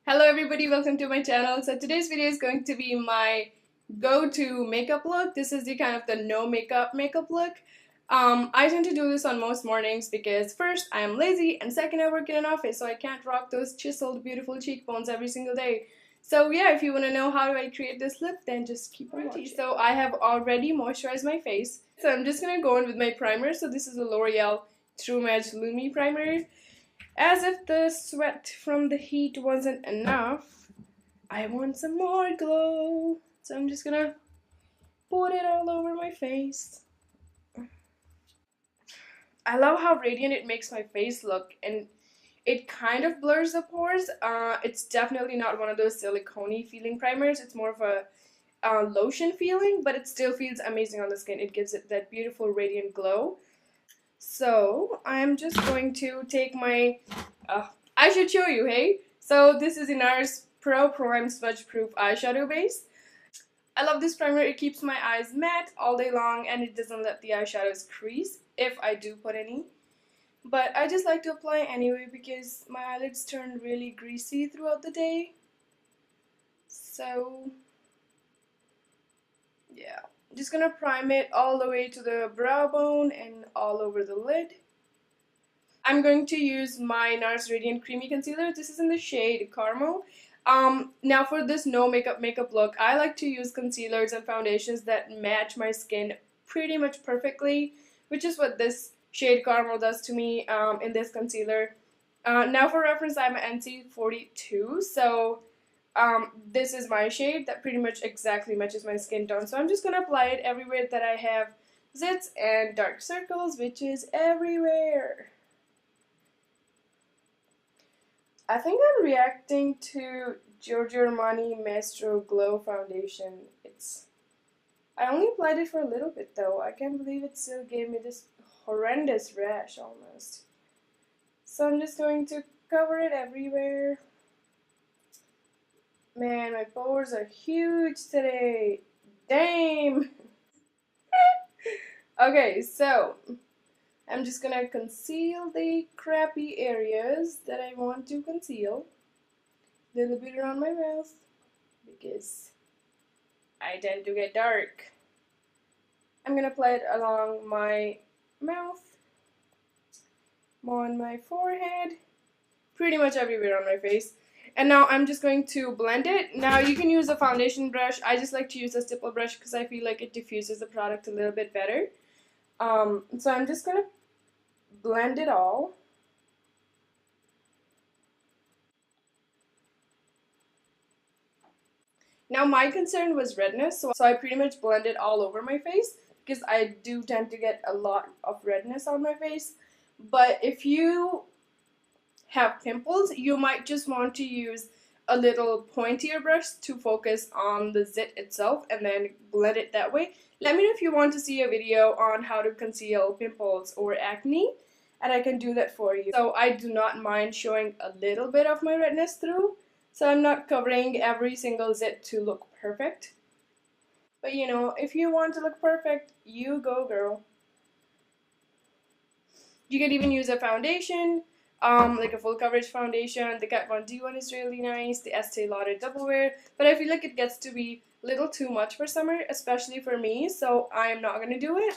Hello everybody, welcome to my channel. So today's video is going to be my go-to makeup look. This is the kind of the no makeup look. I tend to do this on most mornings because first, I am lazy, and second, I work in an office, so I can't rock those chiseled beautiful cheekbones every single day. So yeah, if you want to know how do I create this look, then just keep on watching. So I have already moisturized my face, so I'm just gonna go in with my primer. So this is a L'Oreal True Match Lumi primer. As if the sweat from the heat wasn't enough, I want some more glow. So I'm just gonna put it all over my face. I love how radiant it makes my face look, and it kind of blurs the pores. It's definitely not one of those silicone-y feeling primers. It's more of a lotion feeling, but it still feels amazing on the skin. It gives it that beautiful radiant glow. So I'm just going to take my, I should show you, hey? So this is NARS Pro Prime Smudge Proof Eyeshadow Base. I love this primer. It keeps my eyes matte all day long, and it doesn't let the eyeshadows crease if I do put any. But I just like to apply anyway because my eyelids turn really greasy throughout the day. So yeah, I'm just gonna prime it all the way to the brow bone and all over the lid. I'm going to use my NARS Radiant Creamy Concealer. This is in the shade Caramel. Now for this no makeup look, I like to use concealers and foundations that match my skin pretty much perfectly, which is what this shade Caramel does to me in this concealer. Now for reference, I'm an NC42, so this is my shade that pretty much exactly matches my skin tone. So I'm just going to apply it everywhere that I have zits and dark circles, which is everywhere. I think I'm reacting to Giorgio Armani Maestro Glow Foundation. I only applied it for a little bit though. I can't believe it still gave me this horrendous rash almost. So I'm just going to cover it everywhere. Man, my pores are huge today. Damn! Okay, so I'm just gonna conceal the crappy areas that I want to conceal. A little bit around my mouth because I tend to get dark. I'm gonna apply it along my mouth, more on my forehead, pretty much everywhere on my face. And now I'm just going to blend it. Now you can use a foundation brush. I just like to use a stipple brush because I feel like it diffuses the product a little bit better. So I'm just gonna blend it all. Now my concern was redness, so I pretty much blended all over my face because I do tend to get a lot of redness on my face. But if you have pimples, you might just want to use a little pointier brush to focus on the zit itself and then blend it that way. Let me know if you want to see a video on how to conceal pimples or acne, and I can do that for you. So I do not mind showing a little bit of my redness through, so I'm not covering every single zit to look perfect. But you know, if you want to look perfect, you go girl. You can even use a foundation, like a full coverage foundation. The Kat Von D one is really nice, the Estee Lauder Double Wear, but I feel like it gets to be a little too much for summer, especially for me, so I am not going to do it.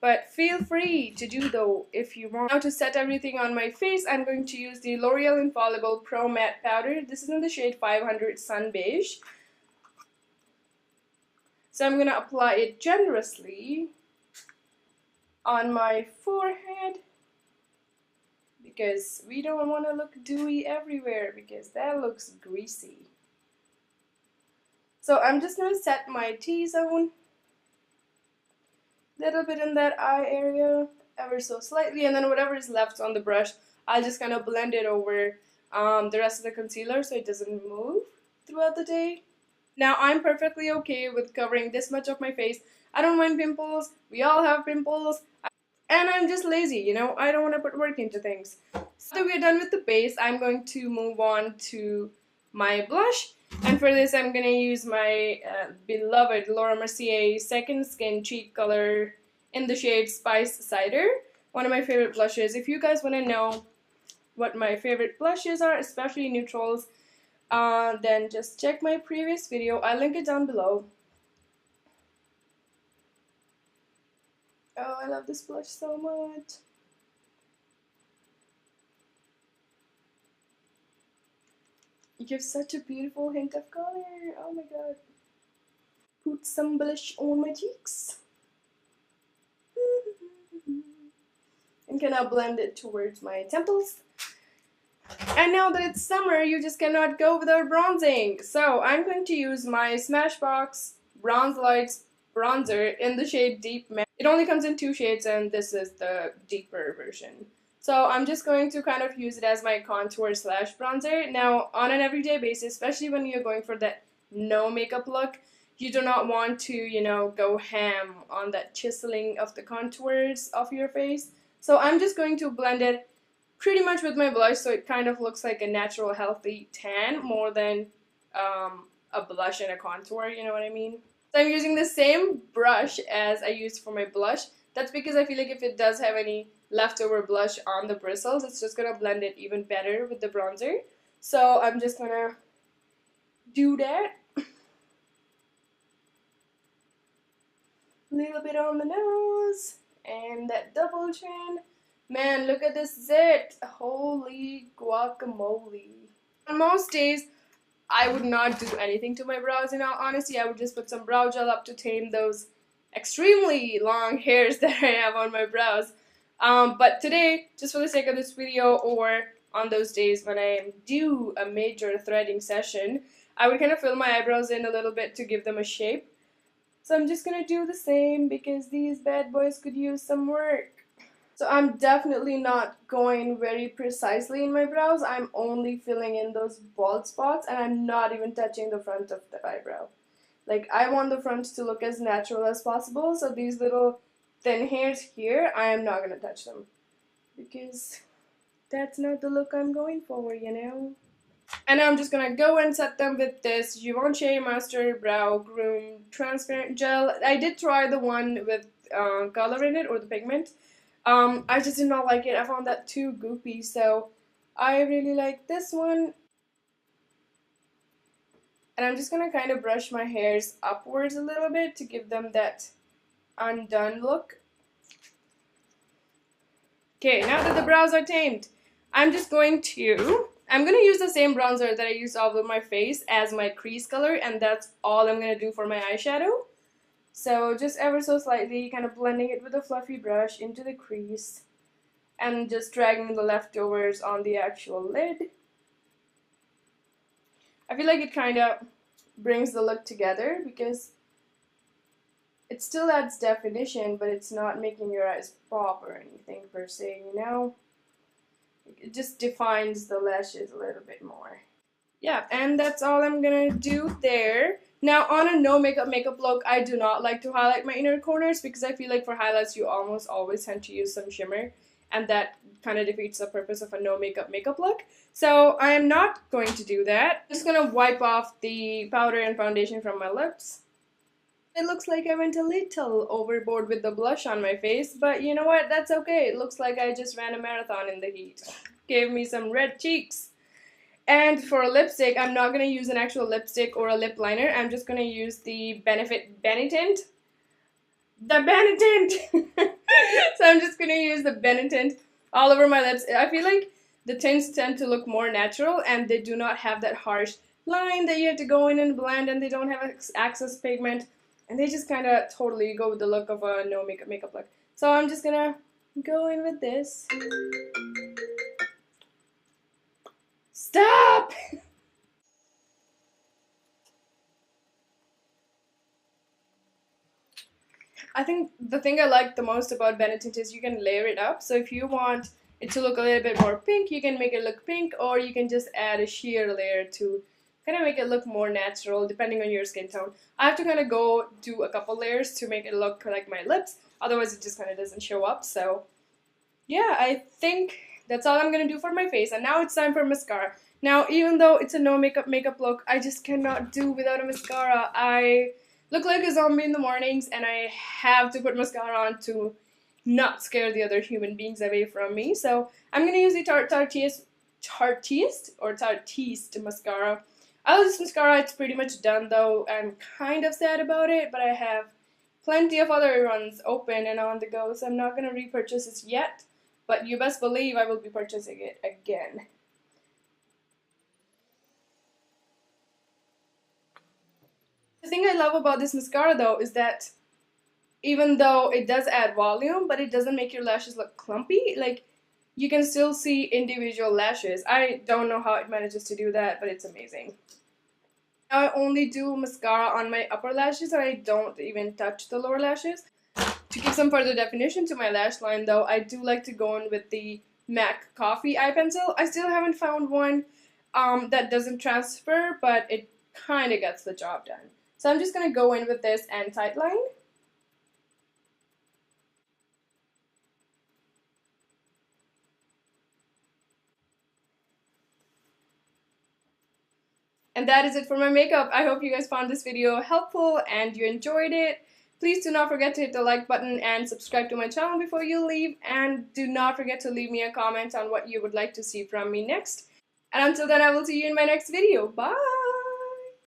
But feel free to do though if you want. Now to set everything on my face, I'm going to use the L'Oreal Infallible Pro Matte Powder. This is in the shade 500 Sun Beige. So I'm going to apply it generously on my forehead, because we don't want to look dewy everywhere because that looks greasy. So I'm just going to set my T-zone, little bit in that eye area, ever so slightly, and then whatever is left on the brush, I'll just kind of blend it over the rest of the concealer so it doesn't move throughout the day. Now I'm perfectly okay with covering this much of my face. I don't mind pimples, we all have pimples. And I'm just lazy, you know, I don't want to put work into things. So we're done with the base, I'm going to move on to my blush. And for this, I'm going to use my beloved Laura Mercier Second Skin Cheek Color in the shade Spice Cider. One of my favorite blushes. If you guys want to know what my favorite blushes are, especially neutrals, then just check my previous video. I'll link it down below. Oh, I love this blush so much. It gives such a beautiful hint of color. Oh my god. Put some blush on my cheeks. And can now blend it towards my temples. And now that it's summer, you just cannot go without bronzing. So I'm going to use my Smashbox Bronze Lights bronzer in the shade Deep Matte. It only comes in 2 shades and this is the deeper version. So I'm just going to kind of use it as my contour slash bronzer. Now on an everyday basis, especially when you're going for that no makeup look, you do not want to, you know, go ham on that chiseling of the contours of your face. So I'm just going to blend it pretty much with my blush so it kind of looks like a natural healthy tan more than a blush and a contour, you know what I mean? So I'm using the same brush as I used for my blush. That's because I feel like if it does have any leftover blush on the bristles, it's just gonna blend it even better with the bronzer. So I'm just gonna do that. A little bit on the nose and that double chin. Man, look at this zit. Holy guacamole. On most days, I would not do anything to my brows. In all honesty, I would just put some brow gel up to tame those extremely long hairs that I have on my brows. But today, just for the sake of this video, or on those days when I do a major threading session, I would kind of fill my eyebrows in a little bit to give them a shape. So I'm just gonna do the same because these bad boys could use some work. So I'm definitely not going very precisely in my brows. I'm only filling in those bald spots and I'm not even touching the front of the eyebrow. Like, I want the front to look as natural as possible, so these little thin hairs here, I am not gonna touch them. Because that's not the look I'm going for, you know? And now I'm just gonna go and set them with this Givenchy Master Brow Groom Transparent Gel. I did try the one with color in it, or the pigment. I just did not like it. I found that too goopy, so I really like this one. And I'm just gonna kind of brush my hairs upwards a little bit to give them that undone look. Okay, now that the brows are tamed, I'm gonna use the same bronzer that I used all over my face as my crease color, and that's all I'm gonna do for my eyeshadow. So just ever so slightly, kind of blending it with a fluffy brush into the crease and just dragging the leftovers on the actual lid. I feel like it kind of brings the look together because it still adds definition, but it's not making your eyes pop or anything per se, you know? It just defines the lashes a little bit more. Yeah, and that's all I'm gonna do there. Now, on a no makeup look, I do not like to highlight my inner corners because I feel like for highlights you almost always tend to use some shimmer, and that kind of defeats the purpose of a no makeup look. So I am not going to do that. I'm just gonna wipe off the powder and foundation from my lips. It looks like I went a little overboard with the blush on my face, but you know what? That's okay. It looks like I just ran a marathon in the heat. Gave me some red cheeks. And for lipstick, I'm not going to use an actual lipstick or a lip liner. I'm just going to use the Benefit Benetint. The Benetint! So I'm just going to use the Benetint all over my lips. I feel like the tints tend to look more natural and they do not have that harsh line that you have to go in and blend, and they don't have excess pigment. And they just kind of totally go with the look of a no makeup look. So I'm just going to go in with this. Stop! I think the thing I like the most about Benetint is you can layer it up. So if you want it to look a little bit more pink, you can make it look pink, or you can just add a sheer layer to kind of make it look more natural depending on your skin tone. I have to kind of go do a couple layers to make it look like my lips, otherwise it just kind of doesn't show up. So yeah, I think that's all I'm going to do for my face. And now it's time for mascara. Now, even though it's a no makeup look, I just cannot do without a mascara. I look like a zombie in the mornings, and I have to put mascara on to not scare the other human beings away from me. So I'm going to use the Tarte Tartiste mascara. I love this mascara. It's pretty much done though. I'm kind of sad about it, but I have plenty of other ones open and on the go, so I'm not going to repurchase this yet, but you best believe I will be purchasing it again. The thing I love about this mascara though is that even though it does add volume, but it doesn't make your lashes look clumpy. Like, you can still see individual lashes. I don't know how it manages to do that, but it's amazing. I only do mascara on my upper lashes, and I don't even touch the lower lashes. To give some further definition to my lash line though, I do like to go in with the MAC Coffee eye pencil. I still haven't found one that doesn't transfer, but it kind of gets the job done. So I'm just going to go in with this and tightline. And that is it for my makeup. I hope you guys found this video helpful and you enjoyed it. Please do not forget to hit the like button and subscribe to my channel before you leave. And do not forget to leave me a comment on what you would like to see from me next. And until then, I will see you in my next video. Bye!